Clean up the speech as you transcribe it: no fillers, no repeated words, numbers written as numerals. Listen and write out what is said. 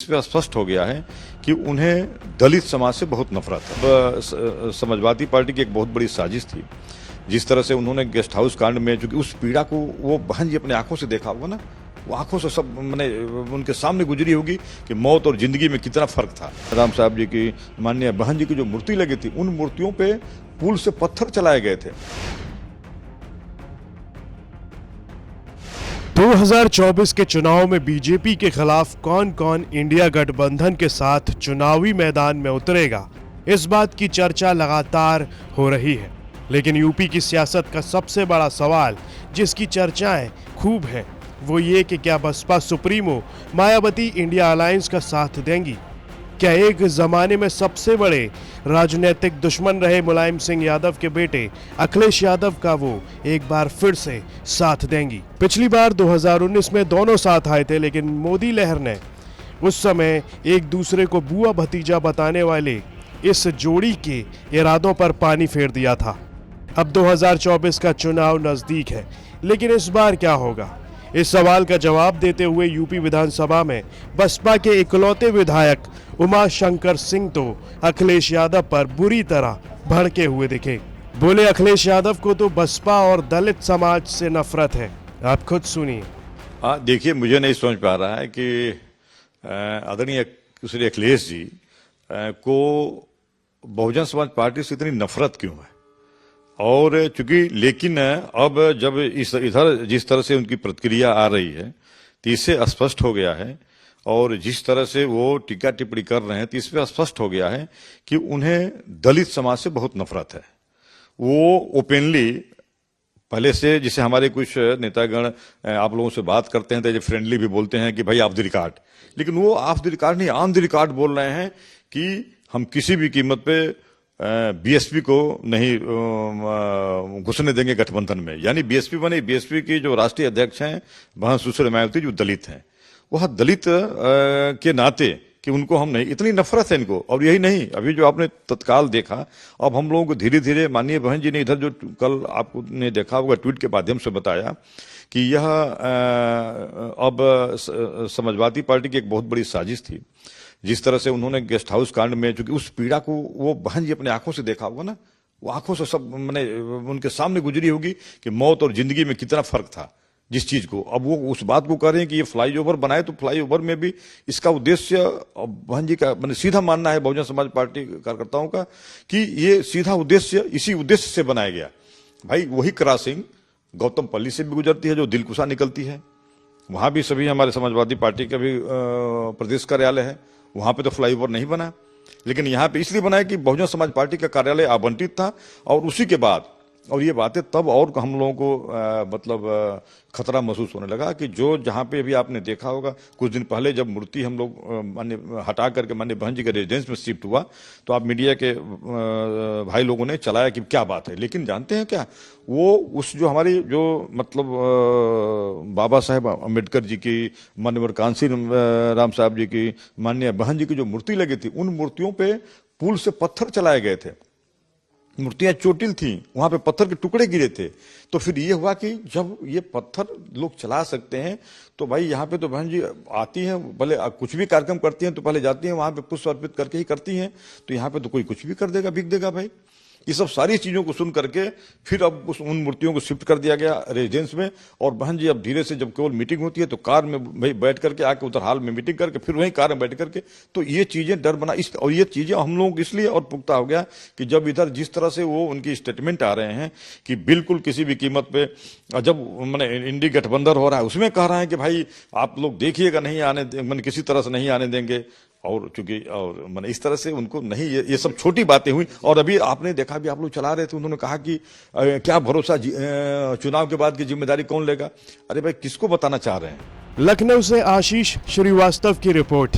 इसमें स्पष्ट हो गया है कि उन्हें दलित समाज से बहुत नफरत है। समाजवादी पार्टी की एक बहुत बड़ी साजिश थी। जिस तरह से उन्होंने गेस्ट हाउस कांड में, चूंकि उस पीड़ा को वो बहन जी अपने आंखों से देखा होगा ना, वो आंखों से सब मैंने उनके सामने गुजरी होगी कि मौत और जिंदगी में कितना फर्क था। राम साहब जी की, माननीय बहन जी की जो मूर्ति लगी थी, उन मूर्तियों पे पुल से पत्थर चलाए गए थे। 2024 के चुनाव में बीजेपी के खिलाफ कौन कौन इंडिया गठबंधन के साथ चुनावी मैदान में उतरेगा, इस बात की चर्चा लगातार हो रही है। लेकिन यूपी की सियासत का सबसे बड़ा सवाल, जिसकी चर्चाएं खूब हैं, वो ये कि क्या Baspa supremo Mayawati India alliance का साथ देंगी? क्या एक जमाने में सबसे बड़े राजनीतिक दुश्मन रहे मुलायम सिंह यादव के बेटे अखिलेश यादव का वो एक बार फिर से साथ देंगी? पिछली बार 2019 में दोनों साथ आए थे, लेकिन मोदी लहर ने उस समय एक दूसरे को बुआ भतीजा बताने वाले इस जोड़ी के इरादों पर पानी फेर दिया था। अब 2024 का चुनाव नजदीक है, लेकिन इस बार क्या होगा? इस सवाल का जवाब देते हुए यूपी विधानसभा में बसपा के इकलौते विधायक उमाशंकर सिंह तो अखिलेश यादव पर बुरी तरह भड़के हुए दिखे। बोले, अखिलेश यादव को तो बसपा और दलित समाज से नफरत है। आप खुद सुनिए। देखिए, मुझे नहीं समझ पा रहा है कि आदरणीय श्री अखिलेश जी को बहुजन समाज पार्टी से इतनी नफरत क्यों है। और चूंकि लेकिन अब जब इधर जिस तरह से उनकी प्रतिक्रिया आ रही है, तो इससे स्पष्ट हो गया है, और जिस तरह से वो टीका टिप्पणी कर रहे हैं, तो इसमें स्पष्ट हो गया है कि उन्हें दलित समाज से बहुत नफरत है। वो ओपनली पहले से, जिसे हमारे कुछ नेतागण आप लोगों से बात करते हैं तो जो फ्रेंडली भी बोलते हैं कि भाई ऑफ द रिकॉर्ड, लेकिन वो ऑफ द रिकॉर्ड नहीं, ऑन द रिकॉर्ड बोल रहे हैं कि हम किसी भी कीमत पे बीएसपी को नहीं घुसने देंगे गठबंधन में। यानी बीएसपी बने, बीएसपी की जो राष्ट्रीय अध्यक्ष हैं वहां सुश्री मायावती, जो दलित हैं, वह दलित के नाते कि उनको हम नहीं, इतनी नफरत है इनको। और यही नहीं, अभी जो आपने तत्काल देखा, अब हम लोगों को धीरे धीरे माननीय बहन जी ने इधर जो कल आपने देखा होगा ट्वीट के माध्यम से बताया कि यह अब समाजवादी पार्टी की एक बहुत बड़ी साजिश थी। जिस तरह से उन्होंने गेस्ट हाउस कांड में, चूंकि उस पीड़ा को वो बहन जी अपने आंखों से देखा होगा ना, वो आंखों से सब मैंने उनके सामने गुजरी होगी कि मौत और जिंदगी में कितना फर्क था जिस चीज को। अब वो उस बात को कह रहे हैं कि ये फ्लाईओवर बनाए, तो फ्लाईओवर में भी इसका उद्देश्य बहन जी का मैंने सीधा मानना है, बहुजन समाज पार्टी कार्यकर्ताओं का, कि ये सीधा उद्देश्य इसी उद्देश्य से बनाया गया। भाई वही क्रॉसिंग गौतमपल्ली से भी गुजरती है जो दिलकुशा निकलती है, वहां भी सभी हमारे समाजवादी पार्टी का भी प्रदेश कार्यालय है, वहां पे तो फ्लाईओवर नहीं बना, लेकिन यहाँ पे इसलिए बना है कि बहुजन समाज पार्टी का कार्यालय आवंटित था। और उसी के बाद, और ये बातें तब और हम लोगों को मतलब खतरा महसूस होने लगा कि जो जहाँ पे भी आपने देखा होगा कुछ दिन पहले जब मूर्ति हम लोग हटा करके माननीय बहन जी के रेजिडेंस में शिफ्ट हुआ, तो आप मीडिया के भाई लोगों ने चलाया कि क्या बात है। लेकिन जानते हैं क्या, वो उस जो हमारी जो मतलब बाबा साहेब अम्बेडकर जी की, माननीय कांसी राम साहब जी की, माननीय बहन जी की जो मूर्ति लगी थी, उन मूर्तियों पे पुल से पत्थर चलाए गए थे। मूर्तियां चोटिल थी, वहां पे पत्थर के टुकड़े गिरे थे। तो फिर ये हुआ कि जब ये पत्थर लोग चला सकते हैं, तो भाई यहाँ पे तो बहन जी आती हैं, भले कुछ भी कार्यक्रम करती हैं तो पहले जाती हैं वहां पे पुष्प अर्पित करके ही करती हैं। तो यहाँ पे तो कोई कुछ भी कर देगा, बिक देगा भाई। ये सब सारी चीजों को सुन करके फिर अब उन मूर्तियों को शिफ्ट कर दिया गया रेजिडेंस में। और बहन जी अब धीरे से, जब केवल मीटिंग होती है तो कार में भाई बैठ करके आके उधर हाल में मीटिंग करके फिर वहीं कार में बैठ करके, तो ये चीजें डर बना और ये चीजें हम लोगों को इसलिए और पुख्ता हो गया कि जब इधर जिस तरह से वो उनकी स्टेटमेंट आ रहे हैं कि बिल्कुल किसी भी कीमत पे, जब मैंने इंडी गठबंधन हो रहा है उसमें कह रहे हैं कि भाई आप लोग देखिएगा, नहीं आने, मैंने किसी तरह से नहीं आने देंगे। और चूंकि और मैंने इस तरह से उनको नहीं, ये सब छोटी बातें हुई। और अभी आपने देखा भी, आप लोग चला रहे थे, उन्होंने कहा कि क्या भरोसा चुनाव के बाद की जिम्मेदारी कौन लेगा। अरे भाई, किसको बताना चाह रहे हैं। लखनऊ से आशीष श्रीवास्तव की रिपोर्ट।